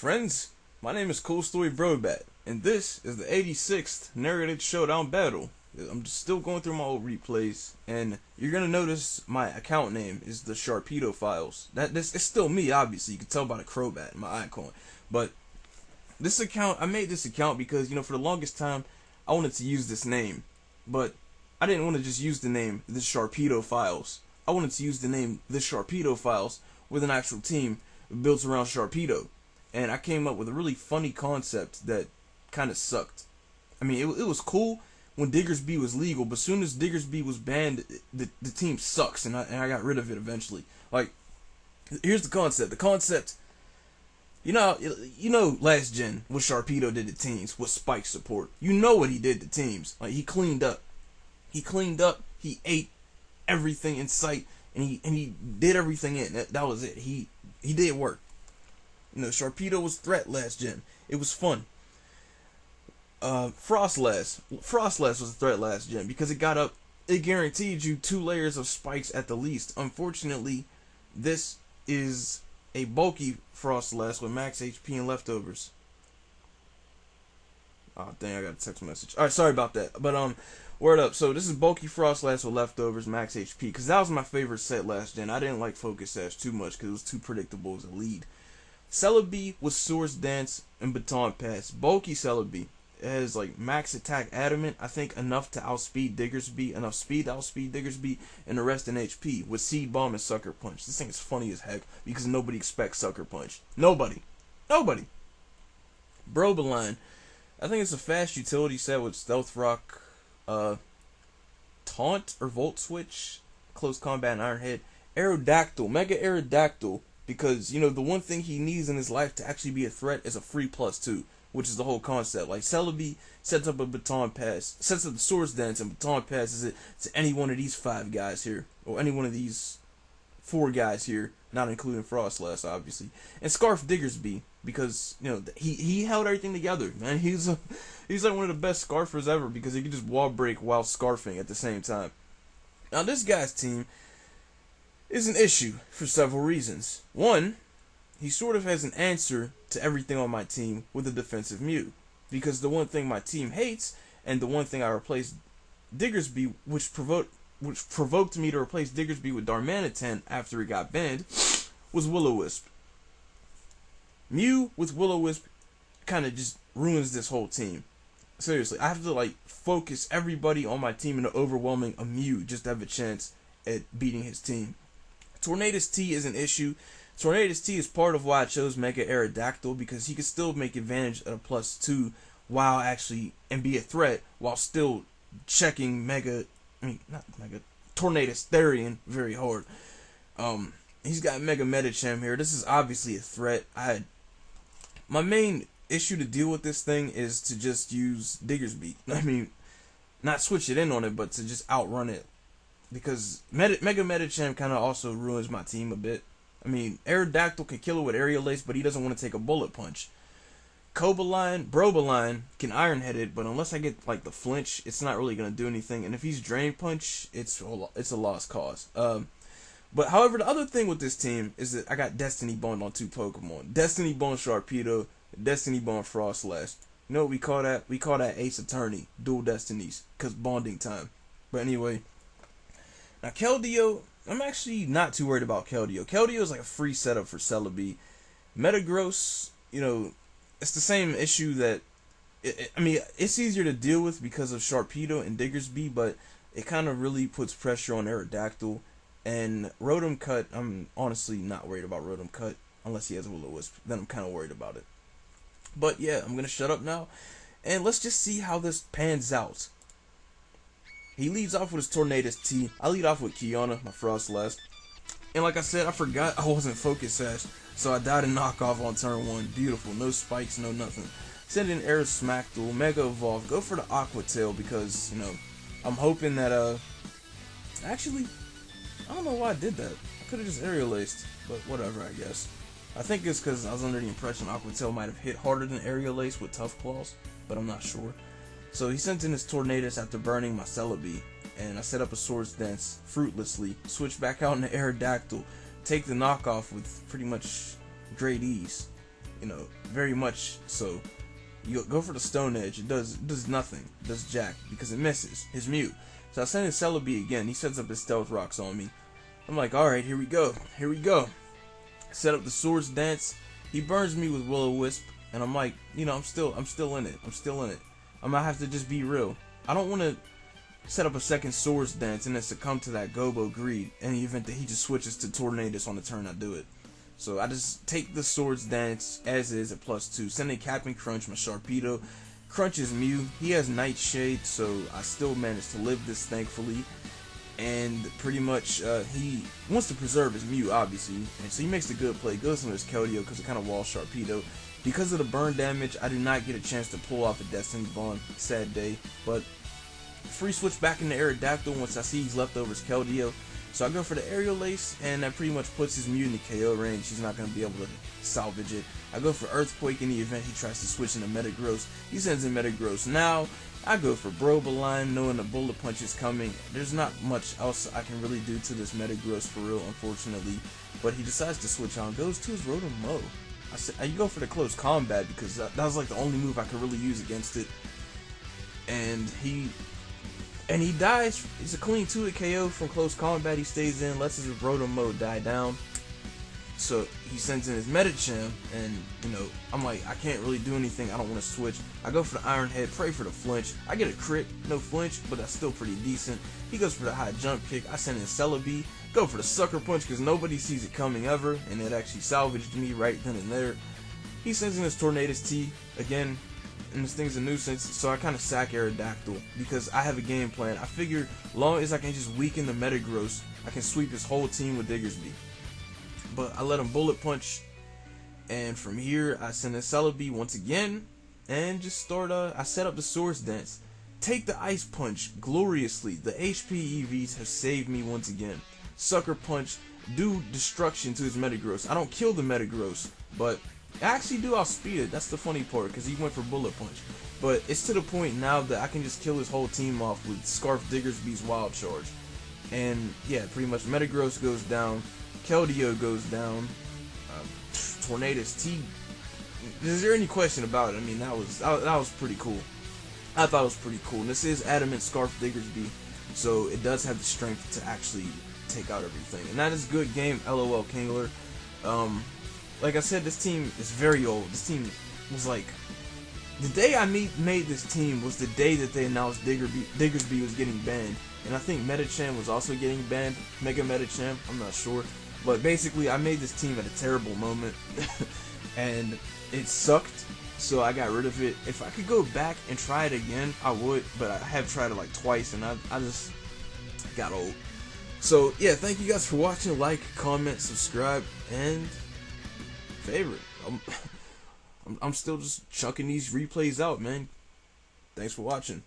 friends, my name is CoolStoryBrobat, and this is the 86th Narrated Showdown battle. I'm just still going through my old replays, and you're gonna notice my account name is the Sharpedo Files. It's still me, obviously. You can tell by the Crobat, my icon. But this account, I made this account because, for the longest time, I wanted to use this name, but I didn't want to just use the name the Sharpedo Files. I wanted to use the name the Sharpedo Files with an actual team built around Sharpedo. And I came up with a really funny concept that kind of sucked. I mean, it was cool when Diggersby was legal, but as soon as Diggersby was banned, the team sucks, and I got rid of it eventually. Like, here's the concept. The concept, last gen, what Sharpedo did to teams with Spike support. You know what he did to teams. Like, he cleaned up. He ate everything in sight, and he did everything in. That was it. He did work. Sharpedo was threat last gen. It was fun. Frostlass was a threat last gen because it guaranteed you 2 layers of spikes at the least. Unfortunately, this is a bulky Frostlass with max HP and leftovers. Oh dang, I got a text message. Alright, sorry about that. But word up. So this is bulky Frostlass with leftovers, max HP. Because that was my favorite set last gen. I didn't like Focus Sash too much because it was too predictable as a lead. Celebi with Swords Dance and Baton Pass. Bulky Celebi. It has like max attack adamant, I think enough to outspeed Diggersby, enough speed to outspeed Diggersby, and the rest in HP with Seed Bomb and Sucker Punch. This thing is funny as heck because nobody expects Sucker Punch. Nobody. Brobaline. I think it's a fast utility set with Stealth Rock, Taunt or Volt Switch, Close Combat, and Iron Head. Aerodactyl, Mega Aerodactyl, because the one thing he needs in his life to actually be a threat is a free +2. Which is the whole concept. Like, Celebi sets up a Baton Pass, sets up the Swords Dance, and Baton passes it to any one of these 5 guys here, or any one of these 4 guys here, not including Frostlass, obviously. And Scarf Diggersby, because he held everything together, man. He's like one of the best scarfers ever because he can just wall break while scarfing at the same time. Now, this guy's team is an issue for several reasons. One, he sort of has an answer to everything on my team with a defensive Mew. Because the one thing my team hates, and the one thing I replaced Diggersby, which provoked me to replace Diggersby with Darmanitan after it got banned, was Will-O-Wisp. Mew with Will-O-Wisp kind of just ruins this whole team. Seriously, I have to focus everybody on my team into overwhelming a Mew just to have a chance at beating his team. Tornadus-T is an issue. Tornadus-T is part of why I chose Mega Aerodactyl, because he can still make advantage of a +2 and be a threat while still checking Tornadus-Therian very hard. He's got Mega Medicham here. This is obviously a threat. My main issue to deal with this thing is to just use Diggersby. I mean, not switch it in on it, but to just outrun it. Because Mega Medicham kind of also ruins my team a bit. I mean, Aerodactyl can kill it with Aerial Ace, but he doesn't want to take a Bullet Punch. Brobaline can Iron Head it, but unless I get the flinch, it's not really gonna do anything. And if he's Drain Punch, it's a lost cause. But however, the other thing with this team is that I got Destiny Bond on 2 Pokemon: Destiny Bond Sharpedo, Destiny Bond Frostlass. You know what we call that? We call that Ace Attorney, dual destinies, cause bonding time. But anyway, now Keldeo. I'm actually not too worried about Keldeo. Keldeo is like a free setup for Celebi. Metagross, it's the same issue that... it's easier to deal with because of Sharpedo and Diggersby, but it kind of really puts pressure on Aerodactyl. And Rotom-Cut, I'm honestly not worried about Rotom-Cut, unless he has a Will-O-Wisp. Then I'm kind of worried about it. But yeah, I'm going to shut up now, and let's just see how this pans out. He leads off with his Tornadus-T. I lead off with Kiana, my Frostlass. And like I said, I forgot I wasn't Focus Sash, so I died in knockoff on turn 1. Beautiful. No spikes, no nothing. Send in Air Smackdool, Mega Evolve. Go for the Aqua Tail because, I'm hoping that, actually, I don't know why I did that. I could have just Aerial Aced, but whatever, I guess. I think it's because I was under the impression Aqua Tail might have hit harder than Aerial Ace with Tough Claws, but I'm not sure. So he sent in his Tornadus after burning my Celebi, and I set up a Swords Dance fruitlessly, switch back out into Aerodactyl, take the knockoff with pretty much great ease. very much so. You go for the Stone Edge. It does nothing. It does jack because it misses his Mew. So I send in Celebi again. He sets up his Stealth Rocks on me. I'm like, all right, here we go. Here we go. Set up the Swords Dance. He burns me with Will-O-Wisp, and I'm like, I'm still in it. I'm still in it. I'm gonna have to just be real. I don't want to set up a second Swords Dance and then succumb to that Gobo greed in the event that he just switches to Tornadus on the turn I do it. So I just take the Swords Dance as is at +2. Send in Captain Crunch, my Sharpedo. Crunch is Mew. He has Nightshade, so I still managed to live this, thankfully. And pretty much he wants to preserve his Mew, obviously. And so he makes the good play. Goes into his Keldeo because it kind of walls Sharpedo. Because of the burn damage, I do not get a chance to pull off a Destiny Bond. Sad day. But free switch back into Aerodactyl once I see he's left over his Keldeo. So I go for the Aerial Ace, and that pretty much puts his Mew in the KO range. He's not going to be able to salvage it. I go for Earthquake in the event he tries to switch into Metagross. He sends in Metagross. Now, I go for Brobaline, knowing the Bullet Punch is coming. There's not much else I can really do to this Metagross for real, unfortunately. But he decides to switch on. Goes to his Rotom-Mow. You go for the Close Combat because that was like the only move I could really use against it. And he dies. It's a clean 2-hit KO from Close Combat. He stays in, lets his Rotom-Mow die down. So he sends in his Medicham, and I'm like, I can't really do anything. I don't want to switch. I go for the Iron Head, pray for the flinch. I get a crit, no flinch, but that's still pretty decent. He goes for the high jump kick. I send in Celebi, go for the Sucker Punch because nobody sees it coming ever, and it actually salvaged me right then and there. He sends in his Tornadus-T again, and this thing's a nuisance, so I kind of sack Aerodactyl because I have a game plan. I figure long as I can just weaken the Metagross, I can sweep his whole team with Diggersby. But I let him Bullet Punch, and from here I send in Celebi once again, and just start. I set up the Swords Dance, take the Ice Punch gloriously. The HP EVs have saved me once again. Sucker Punch, do destruction to his Metagross. I don't kill the Metagross, but I actually do outspeed it. That's the funny part because he went for Bullet Punch. But it's to the point now that I can just kill his whole team off with Scarf Diggersby's Wild Charge. And yeah, pretty much Metagross goes down. Keldeo goes down. Tornadus-T. Is there any question about it? I mean, that was pretty cool. I thought it was pretty cool. And this is Adamant Scarf Diggersby, so it does have the strength to actually take out everything. And that is good game, LOL Kingler. Like I said, this team is very old. This team was like, the day I made this team was the day that they announced Diggersby was getting banned. And I think Medicham was also getting banned. Mega Medicham, I'm not sure. But basically, I made this team at a terrible moment. And it sucked, so I got rid of it. If I could go back and try it again, I would. But I have tried it like twice, and I just got old. So, yeah, thank you guys for watching. Like, comment, subscribe, and favorite. I'm still just chunking these replays out, man. Thanks for watching.